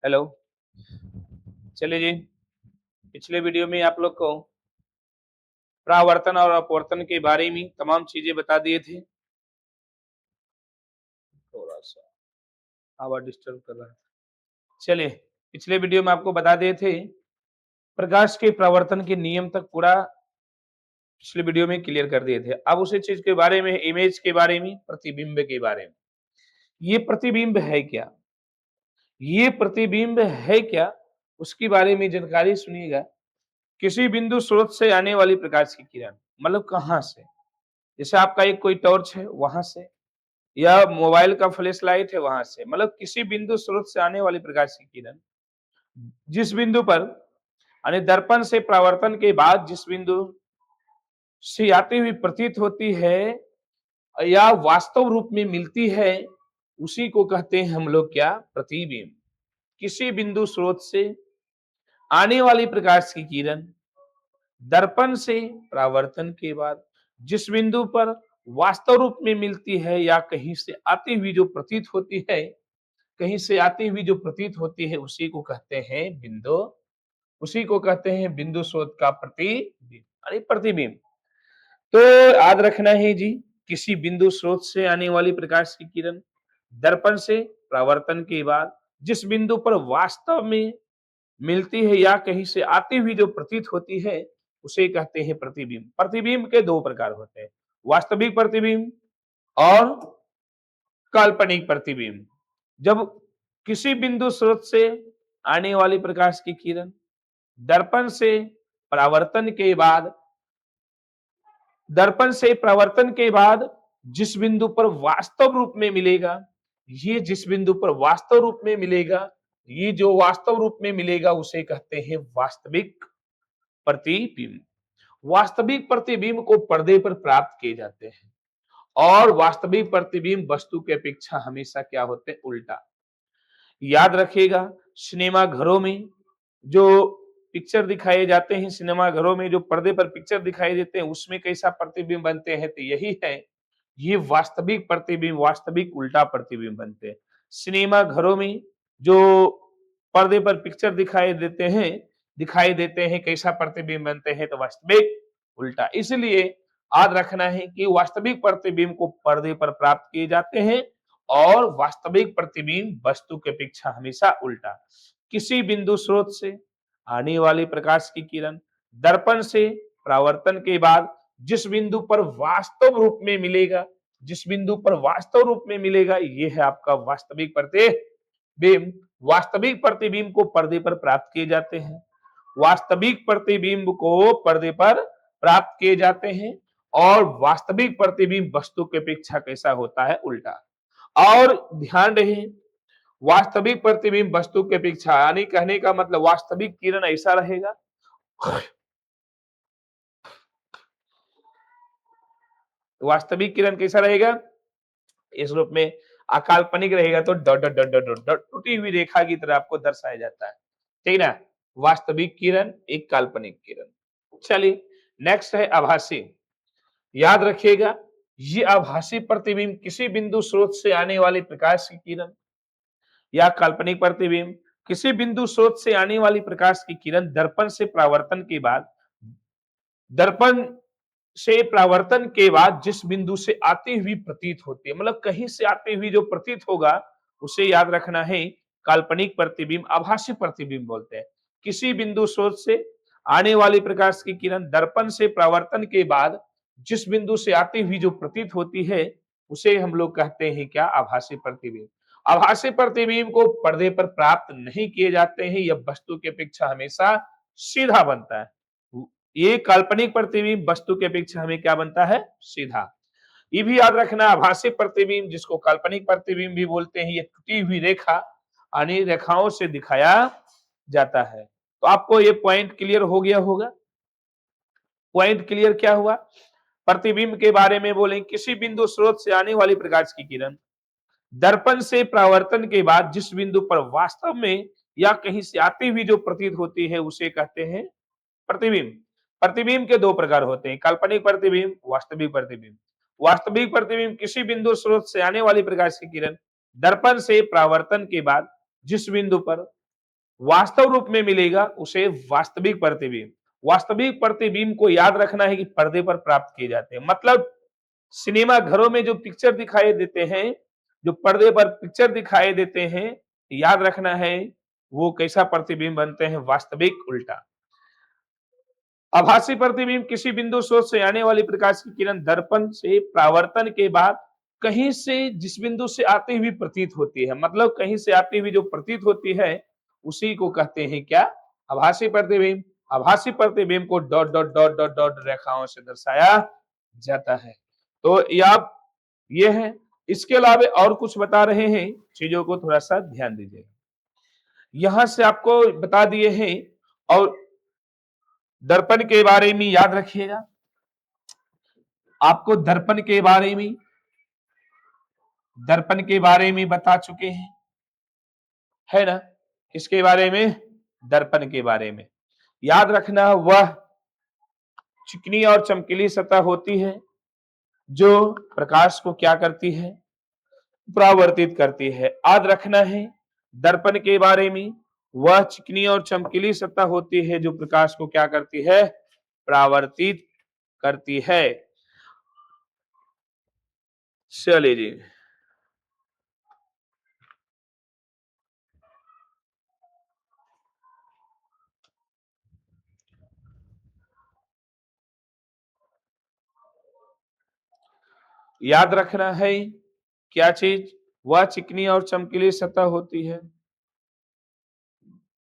Hello. चलिए जी, पिछले video में आप लोग को परावर्तन और अपवर्तन के बारे में तमाम चीजें बता दिए थे। थोड़ा सा आवाज डिस्टर्ब कर रहा है। चलिए, पिछले वीडियो में आपको बता दिए थे प्रकाश के परावर्तन के नियम तक पूरा पिछले वीडियो में क्लियर कर दिए थे। अब उसी चीज के बारे में, इमेज के बारे में, प्रतिबिंब के बारे में। ये प्रतिबिंब है क्या? ये प्रतिबिंब है क्या? उसके बारे में जानकारी सुनिएगा। किसी बिंदु स्रोत से आने वाली प्रकाश की किरण, मतलब कहाँ से? जैसे आपका एक कोई टॉर्च है वहां से, या मोबाइल का फ्लैश लाइट है वहां से, मतलब किसी बिंदु स्रोत से आने वाली प्रकाश की किरण जिस बिंदु पर, यानी दर्पण से परावर्तन के बाद जिस बिंदु से आती हुई प्रतीत होती है या वास्तव रूप में मिलती है, उसी को कहते हैं हम लोग क्या? प्रतिबिंब। किसी बिंदु स्रोत से आने वाली प्रकाश की किरण दर्पण से परावर्तन के बाद जिस बिंदु पर वास्तव रूप में मिलती है या कहीं से आती हुई जो प्रतीत होती है, कहीं से आती हुई जो प्रतीत होती है, उसी को कहते हैं बिंदु, उसी को कहते हैं बिंदु स्रोत का प्रतिबिंब, अरे प्रतिबिंब। तो याद रखना है जी, किसी बिंदु स्रोत से आने वाली प्रकाश की किरण दर्पण से परावर्तन के बाद जिस बिंदु पर वास्तव में मिलती है या कहीं से आती हुई जो प्रतीत होती है, उसे कहते हैं प्रतिबिंब। प्रतिबिंब के दो प्रकार होते हैं, वास्तविक प्रतिबिंब और काल्पनिक प्रतिबिंब। जब किसी बिंदु स्रोत से आने वाली प्रकाश की किरण दर्पण से परावर्तन के बाद, दर्पण से परावर्तन के बाद जिस बिंदु पर वास्तव रूप में मिलेगा, ये जिस बिंदु पर वास्तव रूप में मिलेगा, ये जो वास्तव रूप में मिलेगा उसे कहते हैं वास्तविक प्रतिबिंब। वास्तविक प्रतिबिंब को पर्दे पर प्राप्त किए जाते हैं, और वास्तविक प्रतिबिंब वस्तु की अपेक्षा हमेशा क्या होते हैं? उल्टा। याद रखिएगा, सिनेमा घरों में जो पिक्चर दिखाए जाते हैं, सिनेमा घरों में जो पर्दे पर पिक्चर दिखाई देते हैं, उसमें कैसा प्रतिबिंब बनते हैं? तो यही है, ये वास्तविक प्रतिबिंब, वास्तविक उल्टा प्रतिबिंब बनते हैं। सिनेमा घरों में जो पर्दे पर पिक्चर दिखाई देते हैं कैसा प्रतिबिंब बनते हैं? तो वास्तविक उल्टा। इसलिए याद रखना है कि वास्तविक प्रतिबिंब को पर्दे पर प्राप्त किए जाते हैं, और वास्तविक प्रतिबिंब वस्तु की अपेक्षा हमेशा उल्टा। किसी बिंदु स्रोत से आने वाली प्रकाश की किरण दर्पण से परावर्तन के बाद जिस बिंदु पर वास्तव रूप में मिलेगा, जिस बिंदु पर वास्तव रूप में मिलेगा, ये है आपका वास्तविक प्रतिबिंब। वास्तविक प्रतिबिंब को पर्दे पर प्राप्त किए जाते हैं, वास्तविक प्रतिबिंब को पर्दे पर प्राप्त किए जाते हैं, और वास्तविक प्रतिबिंब वस्तु की अपेक्षा कैसा होता है? उल्टा। और ध्यान रहे, वास्तविक प्रतिबिंब वस्तु की अपेक्षा, यानी कहने का मतलब वास्तविक किरण ऐसा रहेगा, वास्तविक किरण कैसा रहेगा? इस रूप में। अकाल्पनिक रहेगा तो dot dot dot dot dot dot टूटी हुई रेखा की तरह आपको दर्शाया जाता है, ठीक ना? वास्तविक किरण, एक काल्पनिक किरण। चलिए, नेक्स्ट है आभासी। याद रखिएगा, ये आभासी प्रतिबिंब किसी बिंदु स्रोत से आने वाली प्रकाश की किरण या काल्पनिक प्रतिबिंब, किसी बिंदु स्रोत से आने वाली प्रकाश की किरण दर्पण से परावर्तन के बाद, दर्पण से परावर्तन के बाद जिस बिंदु से आती हुई प्रतीत होती है, मतलब कहीं से आती हुई जो प्रतीत होगा, उसे याद रखना है काल्पनिक प्रतिबिंब, आभासी प्रतिबिंब बोलते हैं। किसी बिंदु स्रोत से आने वाली प्रकाश की किरण दर्पण से परावर्तन के बाद जिस बिंदु से आती हुई जो प्रतीत होती है, उसे हम लोग कहते हैं क्या? आभासी प्रतिबिंब। आभासी प्रतिबिंब को पर्दे पर प्राप्त नहीं किए जाते हैं, यह वस्तु की अपेक्षा हमेशा सीधा बनता है। ये काल्पनिक प्रतिबिंब वस्तु की अपेक्षा हमें क्या बनता है? सीधा। ये भी याद रखना, आभासी प्रतिबिंब जिसको काल्पनिक प्रतिबिंब भी बोलते हैं, ये टूटी हुई रेखा, यानी रेखाओं से दिखाया जाता है। तो आपको ये पॉइंट क्लियर हो गया होगा। पॉइंट क्लियर क्या हुआ? प्रतिबिंब के बारे में बोले, किसी बिंदु स्रोत से आने वाली प्रकाश की किरण दर्पण से परावर्तन के बाद जिस बिंदु पर वास्तव में या कहीं से आती हुई जो प्रतीत होती है, उसे कहते हैं प्रतिबिंब। प्रतिबिंब के दो प्रकार होते हैं, काल्पनिक प्रतिबिंब, वास्तविक प्रतिबिंब। वास्तविक प्रतिबिंब किसी बिंदु स्रोत से आने वाली प्रकाश की किरण दर्पण से परावर्तन के बाद जिस बिंदु पर वास्तव रूप में मिलेगा उसे वास्तविक प्रतिबिंब। वास्तविक प्रतिबिंब को याद रखना है कि पर्दे पर प्राप्त किए जाते हैं। मतलब सिनेमा घरों में जो पिक्चर दिखाई देते हैं, जो पर्दे पर पिक्चर दिखाई देते हैं, याद रखना है वो कैसा प्रतिबिंब बनते हैं, वास्तविक उल्टा। आभासी प्रतिबिंब किसी बिंदु स्रोत से आने वाली प्रकाश की किरण दर्पण से परावर्तन के बाद कहीं से जिस बिंदु से आती हुई प्रतीत होती है, मतलब कहीं से आती हुई जो प्रतीत होती है उसी को कहते हैं क्या, आभासी प्रतिबिंब। आभासी प्रतिबिंब co dot dot dot dot dot रेखाओं से दर्शाया जाता है। तो ये है। इसके अलावा और कुछ बता रहे हैं, चीजों को थोड़ा सा ध्यान दीजिएगा। यहां से आपको बता दिए हैं और दर्पण के बारे में याद रखिएगा। आपको दर्पण के बारे में बता चुके हैं, है ना। किसके बारे में, दर्पण के बारे में। याद रखना वह चिकनी और चमकीली सतह होती है जो प्रकाश को क्या करती है, परावर्तित करती है। याद रखना है दर्पण के बारे में, वह चिकनी और चमकीली सतह होती है जो प्रकाश को क्या करती है, परावर्तित करती है। चलिए जी, याद रखना है क्या चीज, वह चिकनी और चमकीली सतह होती है